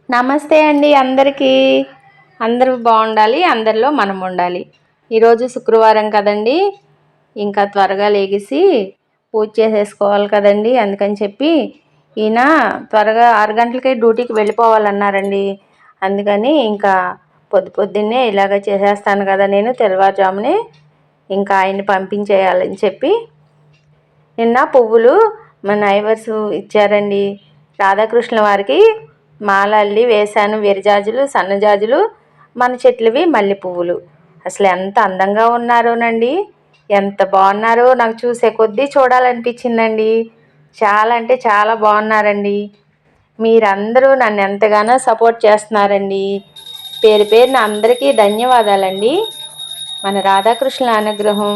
నమస్తే అండి అందరికీ. అందరూ బాగుండాలి, అందరిలో మనం ఉండాలి. ఈరోజు శుక్రవారం కదండి, ఇంకా త్వరగా లేగిసి పూజ చేసేసుకోవాలి కదండి. అందుకని చెప్పి ఈయన త్వరగా 6 గంటలకే డ్యూటీకి వెళ్ళిపోవాలన్నారండి. అందుకని ఇంకా పొద్దున్నే ఇలాగ చేసేస్తాను కదా నేను తెల్లవారుజామునే, ఇంకా ఆయన్ని పంపించేయాలని చెప్పి నిన్న పువ్వులు మా నైబర్స్ ఇచ్చారండి. రాధాకృష్ణుల వారికి మాల అల్లి వేశాను. విరజాజులు, సన్నజాజులు, మన చెట్లువి మల్లె పువ్వులు. అసలు ఎంత అందంగా ఉన్నారోనండి, ఎంత బాగున్నారో నాకు చూసే కొద్దీ చూడాలనిపించిందండి. చాలా అంటే చాలా బాగున్నారండి. మీరందరూ నన్ను ఎంతగానో సపోర్ట్ చేస్తున్నారండి. పేరు పేరున అందరికీ ధన్యవాదాలండి. మన రాధాకృష్ణుల అనుగ్రహం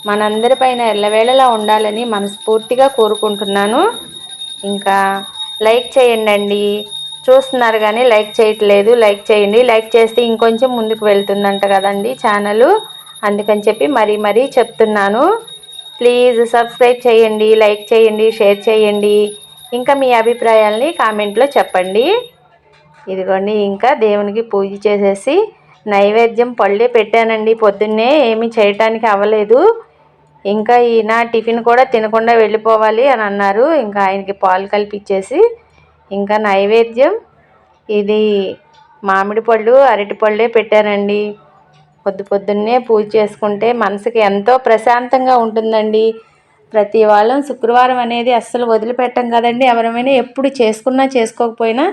మనందరిపైన ఎల్లవేళలా ఉండాలని మనస్ఫూర్తిగా కోరుకుంటున్నాను. ఇంకా లైక్ చేయండి. చూస్తున్నారు కానీ లైక్ చేయట్లేదు. లైక్ చేయండి. లైక్ చేస్తే ఇంకొంచెం ముందుకు వెళ్తుందంట కదండి ఛానల్. అందుకని చెప్పి మరీ చెప్తున్నాను. ప్లీజ్ సబ్స్క్రైబ్ చేయండి, లైక్ చేయండి, షేర్ చేయండి. ఇంకా మీ అభిప్రాయాల్ని కామెంట్లో చెప్పండి. ఇదిగోండి, ఇంకా దేవునికి పూజ చేసేసి నైవేద్యం పళ్ళే పెట్టానండి. పొద్దున్నే ఏమీ చేయటానికి అవ్వలేదు. ఇంకా ఈయన టిఫిన్ కూడా తినకుండా వెళ్ళిపోవాలి అని అన్నారు. ఇంకా ఆయనకి పాలు కల్పించేసి ఇంకా నైవేద్యం ఇది మామిడి పళ్ళు, అరటి పళ్ళే పెట్టానండి. పొద్దున్నే పూజ చేసుకుంటే మనసుకి ఎంతో ప్రశాంతంగా ఉంటుందండి. ప్రతి వాళ్ళం శుక్రవారం అనేది అస్సలు వదిలిపెట్టం కదండి. ఎవరైనా ఎప్పుడు చేసుకున్నా చేసుకోకపోయినా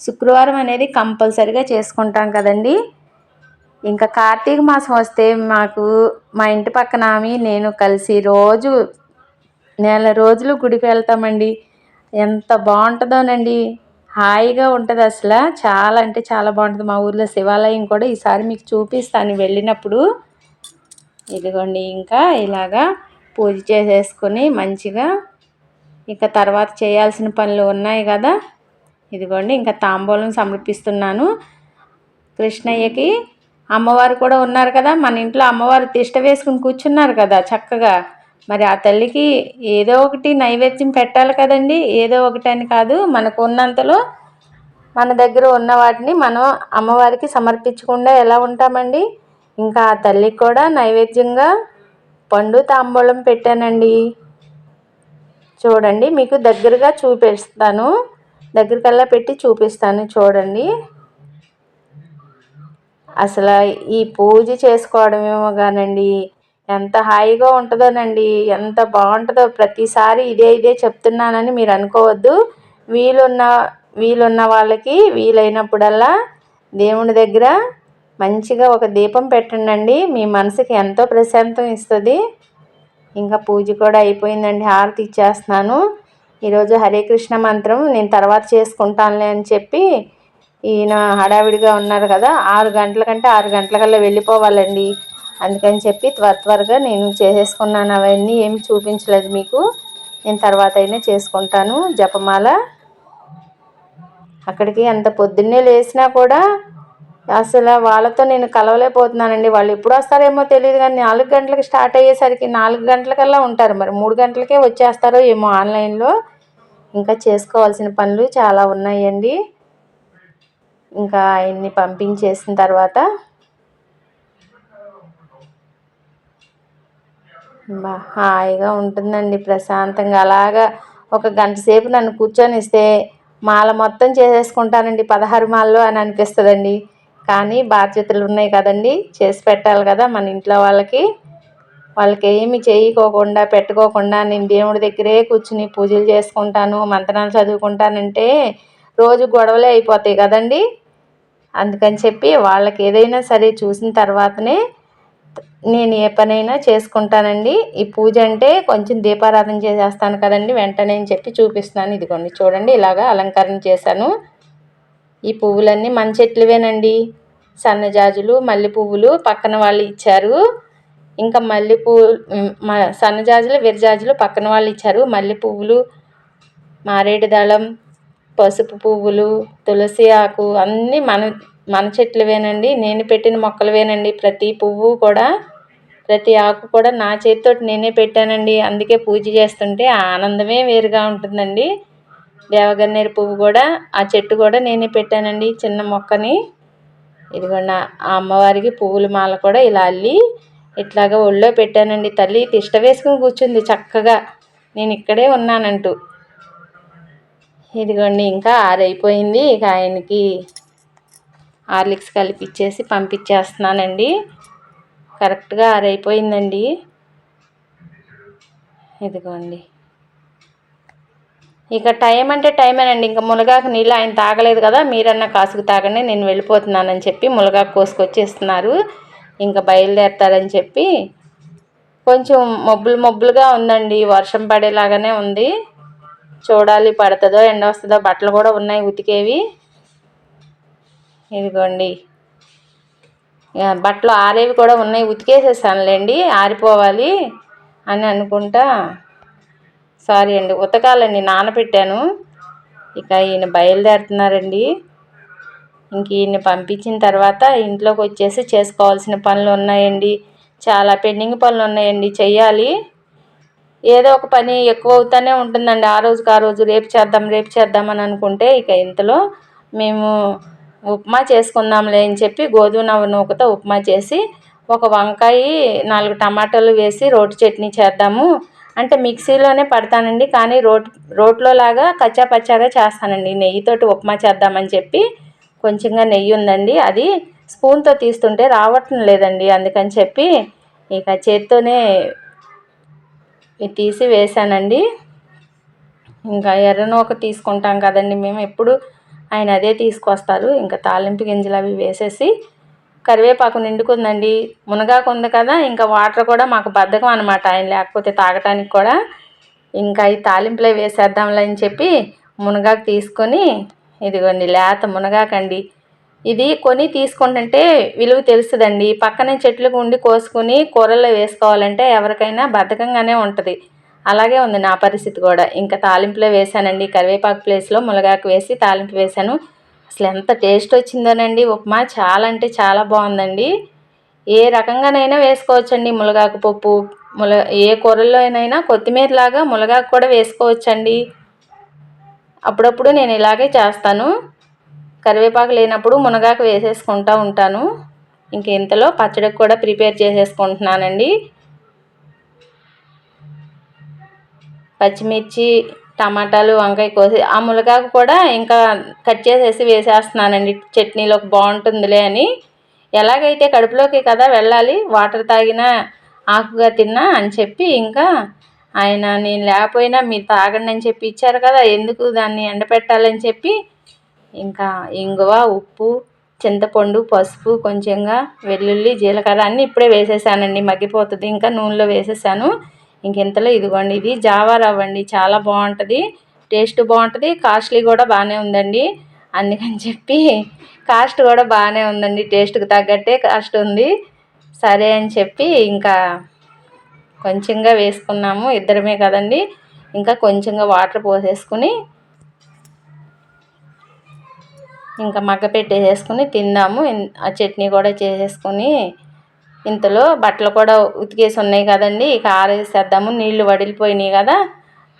శుక్రవారం అనేది కంపల్సరిగా చేసుకుంటాం కదండి. ఇంకా కార్తీక మాసం వస్తే మా ఇంటి పక్కన ఆమె నేను కలిసి రోజు నెల రోజులు గుడికి వెళ్తామండి. ఎంత బాగుంటుందోనండి, హాయిగా ఉంటుంది. అసలు చాలా అంటే చాలా బాగుంటుంది. మా ఊర్లో శివాలయం కూడా ఈసారి మీకు చూపిస్తాను వెళ్ళినప్పుడు. ఇదిగోండి, ఇంకా ఇలాగా పూజ చేసేసుకొని మంచిగా ఇక తర్వాత చేయాల్సిన పనులు ఉన్నాయి కదా. ఇదిగోండి, ఇంకా తాంబూలం సమర్పిస్తున్నాను. కృష్ణయ్యకి అమ్మవారు కూడా ఉన్నారు కదా, మన ఇంట్లో అమ్మవారు తిష్ట వేసుకుని కూర్చున్నారు కదా చక్కగా. మరి ఆ తల్లికి ఏదో ఒకటి నైవేద్యం పెట్టాలి కదండి. ఏదో ఒకటి అని కాదు, మనకు ఉన్నంతలో మన దగ్గర ఉన్న వాటిని మనం అమ్మవారికి సమర్పించకుండా ఎలా ఉంటామండి. ఇంకా ఆ తల్లికి కూడా నైవేద్యంగా పండు తాంబూలం పెట్టానండి. చూడండి, మీకు దగ్గరగా చూపిస్తాను, దగ్గరకల్లా పెట్టి చూపిస్తాను చూడండి. అసలు ఈ పూజ చేసుకోవడమేమో కానండి ఎంత హాయిగా ఉంటుందోనండి, ఎంత బాగుంటుందో. ప్రతిసారి ఇదే చెప్తున్నానని మీరు అనుకోవద్దు. వీలున్న వాళ్ళకి వీలైనప్పుడల్లా దేవుని దగ్గర మంచిగా ఒక దీపం పెట్టండి. మీ మనసుకి ఎంతో ప్రశాంతం ఇస్తుంది. ఇంకా పూజ కూడా అయిపోయిందండి, హారతి ఇచ్చేస్తున్నాను. ఈరోజు హరే కృష్ణ మంత్రం నేను తర్వాత చేసుకుంటానులే అని చెప్పి ఈయన హడావిడిగా ఉన్నారు కదా. 6 గంటల కంటే 6 గంటలకల్లా వెళ్ళిపోవాలండి. అందుకని చెప్పి త్వరగా నేను చేసేసుకున్నాను. అవన్నీ ఏమి చూపించలేదు మీకు, నేను తర్వాత అయినా చేసుకుంటాను. జపమాల అక్కడికి ఎంత పొద్దున్నే లేచినా కూడా అసలు వాళ్ళతో నేను కలవలేకపోతున్నానండి. వాళ్ళు ఎప్పుడు వస్తారేమో తెలియదు కానీ 4 గంటలకు స్టార్ట్ అయ్యేసరికి 4 గంటలకల్లా ఉంటారు. మరి 3 గంటలకే వచ్చేస్తారో ఏమో ఆన్లైన్లో. ఇంకా చేసుకోవాల్సిన పనులు చాలా ఉన్నాయండి. ఇంకా ఆయన్ని పంపించేసిన తర్వాత హాయిగా ఉంటుందండి, ప్రశాంతంగా. అలాగా ఒక గంట సేపు నన్ను కూర్చొనిస్తే మాల మొత్తం చేసేసుకుంటానండి, 16 మాలలో అని అనిపిస్తుందండి. కానీ బాధ్యతలు ఉన్నాయి కదండి, చేసి పెట్టాలి కదా మన ఇంట్లో వాళ్ళకి ఏమి చేయకోకుండా పెట్టుకోకుండా నేను దేవుడి దగ్గరే కూర్చుని పూజలు చేసుకుంటాను, మంత్రాలు చదువుకుంటానంటే రోజు గొడవలే అయిపోతాయి కదండి. అందుకని చెప్పి వాళ్ళకి ఏదైనా సరే చూసిన తర్వాతనే నేను ఏ పనైనా చేసుకుంటానండి. ఈ పూజ అంటే కొంచెం దీపారాధన చేసేస్తాను కదండి వెంటనే అని చెప్పి చూపిస్తున్నాను. ఇదిగోండి చూడండి, ఇలాగా అలంకరణ చేశాను. ఈ పువ్వులన్నీ మన చెట్లువేనండి. సన్నజాజులు, మల్లె పువ్వులు పక్కన వాళ్ళు ఇచ్చారు. ఇంకా సన్నజాజులు, విరజాజులు పక్కన వాళ్ళు ఇచ్చారు. మల్లె పువ్వులు, మారేడు దళం, పసుపు పువ్వులు, తులసి ఆకు అన్నీ మన చెట్లువేనండి. నేను పెట్టిన మొక్కలువేనండి. ప్రతి పువ్వు కూడా, ప్రతి ఆకు కూడా నా చేతితోటి నేనే పెట్టానండి. అందుకే పూజ చేస్తుంటే ఆ ఆనందమే వేరుగా ఉంటుందండి. దేవగన్నేరు పువ్వు కూడా ఆ చెట్టు కూడా నేనే పెట్టానండి, చిన్న మొక్కని. ఇదిగోండి ఆ అమ్మవారికి పువ్వుల మాల కూడా ఇలా అల్లి ఇట్లాగా ఒళ్ళో పెట్టానండి. తల్లి తిష్ట వేసుకుని కూర్చుంది చక్కగా, నేను ఇక్కడే ఉన్నానంటూ. ఇదిగోండి ఇంకా ఆరైపోయింది. ఇక ఆయనకి హార్లిక్స్ కలిపిచ్చేసి పంపించేస్తున్నానండి. కరెక్ట్గా ఆరైపోయిందండి. ఇదిగోండి ఇక టైం అంటే టైమేనండి. ఇంకా మునగాకు నీళ్ళు ఆయన తాగలేదు కదా, మీరన్నా కాసుకు తాగండి, నేను వెళ్ళిపోతున్నానని చెప్పి మునగాకు కోసుకొచ్చి ఇస్తున్నారు. ఇంకా బయలుదేరతారని చెప్పి. కొంచెం మబ్బులుగా ఉందండి, వర్షం పడేలాగానే ఉంది. చూడాలి పడుతుందో ఎండ వస్తుందో. బట్టలు కూడా ఉన్నాయి ఉతికేవి. ఇదిగోండి బట్టలు ఆరేవి కూడా ఉన్నాయి, ఉతికేసేసానులేండి, ఆరిపోవాలి అని అనుకుంటా. సారీ అండి, ఉతకాలండి, నానబెట్టాను. ఇక ఈయన బయలుదేరుతున్నారండి. ఇంక ఈయన్ని పంపించిన తర్వాత ఇంట్లోకి వచ్చేసి చేసుకోవాల్సిన పనులు ఉన్నాయండి. చాలా పెండింగ్ పనులు ఉన్నాయండి, చెయ్యాలి. ఏదో ఒక పని ఎక్కువ అవుతూనే ఉంటుందండి, ఆ రోజు రేపు చేద్దాం అని అనుకుంటే. ఇక ఇంతలో మేము ఉప్మా చేసుకుందాంలే అని చెప్పి గోధుమ నూకతో ఉప్మా చేసి, ఒక వంకాయ 4 టమాటాలు వేసి రోటి చట్నీ చేద్దాము అంటే మిక్సీలోనే పడతానండి, కానీ రోట్లో లాగా కచ్చా పచ్చాగా చేస్తానండి. నెయ్యితోటి ఉప్మా చేద్దామని చెప్పి కొంచెంగా నెయ్యి ఉందండి, అది స్పూన్తో తీస్తుంటే రావటం లేదండి. అందుకని చెప్పి ఇక చేత్తోనే తీసి వేసానండి. ఇంకా ఎర్ర నూక తీసుకుంటాం కదండి మేము ఎప్పుడు, ఆయన అదే తీసుకొస్తారు. ఇంకా తాలింపు గింజలు అవి వేసేసి, కరివేపాకు నిండుకుందండి, మునగాకు ఉంది కదా, ఇంకా వాటర్ కూడా మాకు బద్ధకం అనమాట, ఆయన లేకపోతే తాగటానికి కూడా. ఇంకా ఈ తాలింపులో వేసేద్దాంలే అని చెప్పి మునగాకు తీసుకొని, ఇదిగోండి లేత మునగాకండి. ఇది కొని తీసుకుంటుంటే విలువ తెలుస్తుందండి, పక్కనే చెట్లకు ఉండి కోసుకొని కూరల్లో వేసుకోవాలంటే ఎవరికైనా బద్ధకంగానే ఉంటుంది. అలాగే ఉంది నా పరిస్థితి కూడా. ఇంకా తాలింపులో వేసానండి, కరివేపాకు ప్లేస్లో మునగాకు వేసి తాలింపు వేసాను. అసలు ఎంత టేస్ట్ వచ్చిందోనండి ఉప్మా, చాలా అంటే చాలా బాగుందండి. ఏ రకంగానైనా వేసుకోవచ్చండి మునగాకు పప్పు, ఏ కూరల్లోనైనా కొత్తిమీర లాగా మునగాకు కూడా వేసుకోవచ్చండి. అప్పుడప్పుడు నేను ఇలాగే చేస్తాను, కరివేపాకు లేనప్పుడు మునగాకు వేసేసుకుంటూ ఉంటాను. ఇంక ఇంతలో పచ్చడికి కూడా ప్రిపేర్ చేసేసుకుంటున్నానండి. పచ్చిమిర్చి, టమాటాలు, వంకాయ కోసి ఆ మునగాకు కూడా ఇంకా కట్ చేసేసి వేసేస్తున్నానండి, చట్నీలోకి బాగుంటుందిలే అని. ఎలాగైతే కడుపులోకి కదా వెళ్ళాలి, వాటర్ తాగినా ఆకుగా తిన్నా అని చెప్పి ఇంకా ఆయన నేను లేకపోయినా మీరు తాగండి అని చెప్పి ఇచ్చారు కదా, ఎందుకు దాన్ని ఎండపెట్టాలని చెప్పి ఇంకా ఇంగువ, ఉప్పు, చింతపండు, పసుపు, కొంచెంగా వెల్లుల్లి, జీలకర్ర అన్నీ ఇప్పుడే వేసేసానండి, మగ్గిపోతుంది. ఇంకా నూనెలో వేసేసాను. ఇంకెంతలో ఇదిగోండి ఇది జావా రవ్వ అండి, చాలా బాగుంటుంది, టేస్ట్ బాగుంటుంది, కాస్ట్లీ కూడా బాగానే ఉందండి. అందుకని చెప్పి కాస్ట్ కూడా బాగానే ఉందండి, టేస్ట్కి తగ్గట్టే కాస్ట్ ఉంది. సరే అని చెప్పి ఇంకా కొంచెంగా వేసుకున్నాము, ఇద్దరమే కదండి. ఇంకా కొంచెంగా వాటర్ పోసేసుకుని ఇంకా మగ్గ పెట్టేసుకుని తిందాము. ఆ చట్నీ కూడా చేసేసుకొని ఇంతలో బట్టలు కూడా ఉతికేసి ఉన్నాయి కదండి, ఇక ఆరేసేద్దాము. నీళ్లు వడిలిపోయినాయి కదా,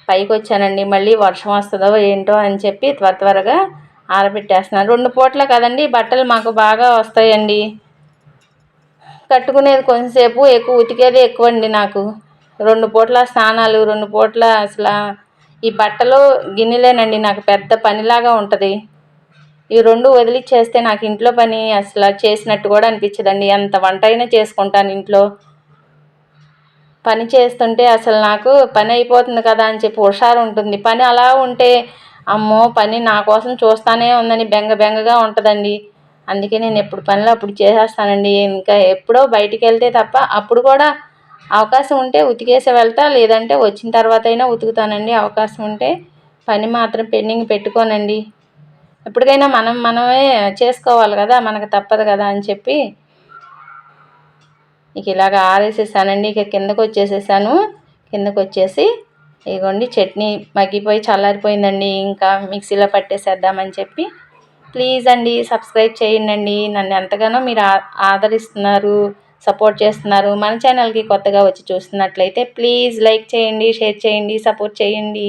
పైకి వచ్చానండి. మళ్ళీ వర్షం వస్తుందో ఏంటో అని చెప్పి త్వరగా ఆరబెట్టేస్తున్నాను. 2 పూటలు కదండి బట్టలు మాకు బాగా వస్తాయండి. కట్టుకునేది కొంచెంసేపు, ఎక్కువ ఉతికేది ఎక్కువ అండి నాకు. 2 పూటల స్నానాలు, 2 పూటల అసలు ఈ బట్టలు గిన్నెలేనండి నాకు పెద్ద పనిలాగా ఉంటుంది. ఈ 2 వదిలిచ్చేస్తే నాకు ఇంట్లో పని అసలు చేసినట్టు కూడా అనిపించదండి. ఎంత వంట అయినా చేసుకుంటాను ఇంట్లో. పని చేస్తుంటే అసలు నాకు పని అయిపోతుంది కదా అని చెప్పి హుషారు ఉంటుంది. పని అలా ఉంటే అమ్మో పని నా కోసం చూస్తానే ఉందని బెంగగా ఉంటుందండి. అందుకే నేను ఎప్పుడు పనులు అప్పుడు చేసేస్తానండి. ఇంకా ఎప్పుడో బయటికి వెళ్తే తప్ప, అప్పుడు కూడా అవకాశం ఉంటే ఉతికేసి వెళ్తా, లేదంటే వచ్చిన తర్వాత అయినా ఉతుకుతానండి అవకాశం ఉంటే. పని మాత్రం పెండింగ్ పెట్టుకోనండి. ఎప్పటికైనా మనమే చేసుకోవాలి కదా, మనకు తప్పదు కదా అని చెప్పి ఇక ఇలాగ ఆరేసేసానండి. ఇక కిందకు వచ్చేసి ఇదిగోండి చట్నీ మగ్గిపోయి చల్లారిపోయిందండి. ఇంకా మిక్సీలో పట్టేసేద్దామని చెప్పి. ప్లీజ్ అండి సబ్స్క్రైబ్ చేయండి, నన్ను ఎంతగానో మీరు ఆదరిస్తున్నారు, సపోర్ట్ చేస్తున్నారు. మన ఛానల్కి కొత్తగా వచ్చి చూస్తున్నట్లయితే ప్లీజ్ లైక్ చేయండి, షేర్ చేయండి, సపోర్ట్ చేయండి.